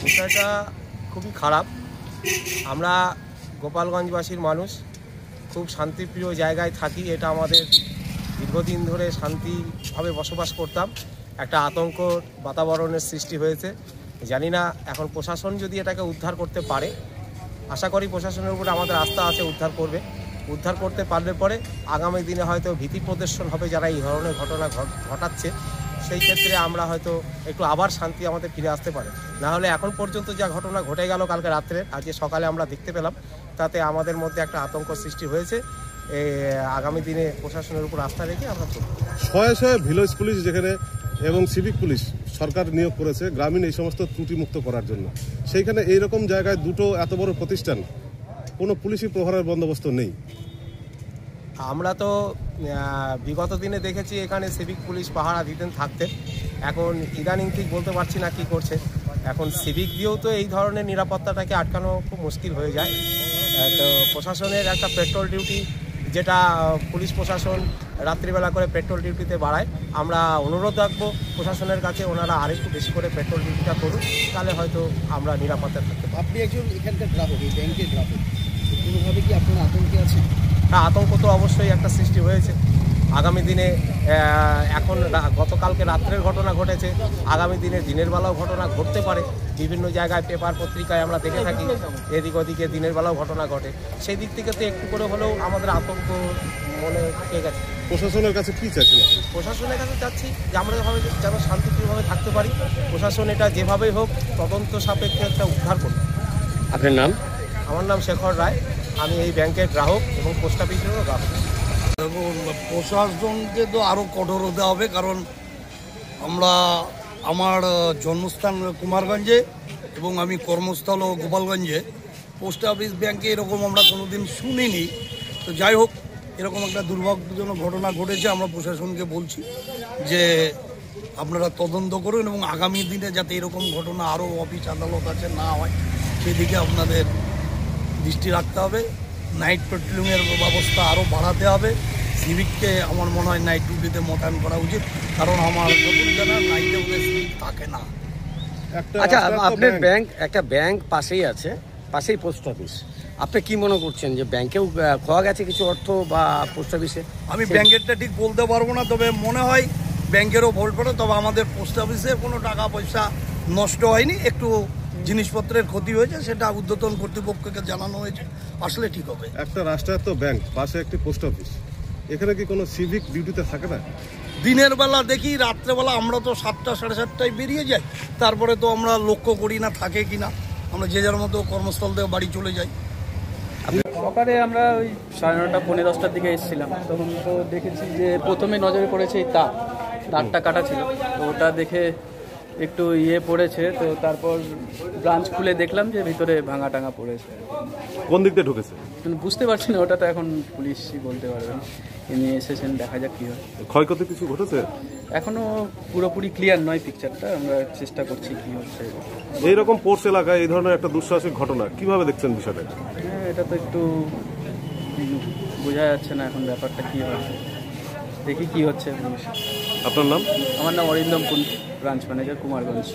বিষয়টা খুবই খারাপ। আমরা গোপালগঞ্জবাসীর মানুষ, খুব শান্তিপ্রিয় জায়গায় থাকি। এটা আমাদের দীর্ঘদিন ধরে শান্তিভাবে বসবাস করতাম। একটা আতঙ্ক বাতাবরণের সৃষ্টি হয়েছে। জানি না এখন প্রশাসন যদি এটাকে উদ্ধার করতে পারে, আশা করি প্রশাসনের উপরে আমাদের আস্থা আছে, উদ্ধার করবে। উদ্ধার করতে পারলে পরে আগামী দিনে হয়তো ভীতি প্রদর্শন হবে যারা এই ধরনের ঘটনা ঘটাচ্ছে। সেই ক্ষেত্রে আমরা হয়তো একটু আবার শান্তি আমাদের ফিরে আসতে পারে। না হলে এখন পর্যন্ত যা ঘটনা ঘটে গেল কালকে রাত্রে, আজকে সকালে আমরা দেখতে পেলাম, তাতে আমাদের মধ্যে একটা আতঙ্ক সৃষ্টি হয়েছে। আগামী দিনে প্রশাসনের উপর আস্থা রেখে আমরা শয়ে শয়ে ভিলেজ পুলিশ যেখানে এবং সিভিক পুলিশ সরকার নিয়োগ করেছে গ্রামীণ এই সমস্ত ত্রুটিমুক্ত করার জন্য, সেইখানে এইরকম জায়গায় দুটো এত বড় প্রতিষ্ঠান, কোনো পুলিশি প্রহরার বন্দোবস্ত নেই। আমরা তো বিগত দিনে দেখেছি এখানে সিভিক পুলিশ পাহারা দিতেন থাকতেন। এখন ইদানিং ঠিক বলতে পারছি না কি করছে। এখন সিভিক দিয়েও তো এই ধরনের নিরাপত্তাটাকে আটকানো খুব মুশকিল হয়ে যায়। তো প্রশাসনের একটা পেট্রোল ডিউটি, যেটা পুলিশ প্রশাসন রাত্রিবেলা করে পেট্রোল ডিউটিতে বাড়ায়, আমরা অনুরোধ রাখবো প্রশাসনের কাছে ওনারা আরেকটু বেশি করে পেট্রোল ডিউটিটা করুন, তাহলে হয়তো আমরা নিরাপত্তা থাকতে পারি। আপনি একজন এখানকার গ্রাহক, এই ব্যাংকের গ্রাহক, কোনোভাবে কি আপনার আতঙ্কে আছে? হ্যাঁ, আতঙ্ক তো অবশ্যই একটা সৃষ্টি হয়েছে। আগামী দিনে এখন গতকালকে রাত্রের ঘটনা ঘটেছে, আগামী দিনে দিনের বেলাও ঘটনা ঘটতে পারে। বিভিন্ন জায়গায় পেপার পত্রিকায় আমরা দেখে থাকি এদিক ওদিকে দিনের বেলাও ঘটনা ঘটে। সেই দিক থেকে তো একটু করে হলেও আমাদের আতঙ্ক মনে থেকে গেছে। প্রশাসনের কাছে কি চাইছেন? প্রশাসনের কাছে চাচ্ছি যে আমরা যেন শান্তিপ্রিয়ভাবে থাকতে পারি। প্রশাসন এটা যেভাবেই হোক তদন্ত সাপেক্ষে একটা উদ্ধার করুন। আপনার নাম? আমার নাম শেখর রায়, আমি এই ব্যাংকের গ্রাহক এবং পোস্ট অফিসেরও গ্রাহক। প্রশাসনকে তো আরও কঠোর হতে হবে, কারণ আমার জন্মস্থান কুমারগঞ্জে এবং আমি কর্মস্থল গোপালগঞ্জে। পোস্ট অফিস ব্যাংকে এরকম আমরা কোনোদিন শুনিনি। তো যাই হোক, এরকম একটা দুর্ভাগ্যজনক ঘটনা ঘটেছে। আমরা প্রশাসনকে বলছি যে আপনারা তদন্ত করুন এবং আগামী দিনে যাতে এরকম ঘটনা আরও অফিস আদালত আছে না হয় সেদিকে আপনাদের দৃষ্টি রাখতে হবে। নাইট পেট্রোলিংয়ের ব্যবস্থা আরও বাড়াতে হবে। সিভিককে আমার মনে হয় নাইট ডিউটিতে মোতায়েন করা উচিত, কারণ আমার যতটুকু জানা নাইটে ওদের সিভিক থাকে না। আচ্ছা, আপনার ব্যাংক, একটা ব্যাংক পাশেই আছে, পাশেই পোস্ট অফিস, আপনি কি মনে করছেন যে ব্যাংকেও খোয়া গেছে কিছু অর্থ বা পোস্ট অফিসে? আমি ব্যাংকেরটা ঠিক বলতে পারবো না, তবে মনে হয় ব্যাংকেরও ভুল পড়ে। তবে আমাদের পোস্ট অফিসে কোনো টাকা পয়সা নষ্ট হয়নি, একটু জিনিসপত্রের ক্ষতি হয়েছে, সেটা ঊর্ধ্বতন কর্তৃপক্ষকে জানানো হয়েছে, আসলে ঠিক হবে। একটা রাষ্ট্রায়ত্ত ব্যাংক, পাশে একটি পোস্ট অফিস, এখানে কি কোনো সিভিক ডিউটিতে থাকে না? দিনের বেলা দেখি, রাত্রেবেলা আমরা তো 7টা সাড়ে 7টায় বেরিয়ে যাই, তারপরে তো আমরা লক্ষ্য করি না থাকে কিনা, আমরা যে যার মতো কর্মস্থল থেকে বাড়ি চলে যাই। সকালে আমরা ওই 9:30 পৌনে 10টার দিকে এসেছিলাম, তখন তো দেখেছি যে প্রথমে নজরে পড়েছে এই তারটা কাটা ছিল, তো ওটা দেখে একটু পড়েছে। তো তারপর ব্রাঞ্চ খুলে দেখলাম যে ভিতরে ভাঙা টাঙা পড়েছে। কোন দিক দিয়ে ঢুকেছে বুঝতে পারছি না, ওটা তো এখন পুলিশই বলতে পারবেন। এমনি এসেছেন, দেখা যাক কী হয়। ক্ষয়ক্ষতি কিছু ঘটেছে? এখনও পুরোপুরি ক্লিয়ার নয় পিকচারটা, আমরা চেষ্টা করছি কী হচ্ছে। এইরকম পোর্স এলাকায় এই ধরনের একটা দুঃসাহসিক ঘটনা কিভাবে দেখছেন বিষয়টা? হ্যাঁ, এটা তো একটু বোঝা যাচ্ছে না এখন ব্যাপারটা কী হচ্ছে, দেখি কী হচ্ছে। আপনার নাম? আমার নাম অরিন্দম কুন্ড, ব্রাঞ্চ ম্যানেজার, কুমারগঞ্জ।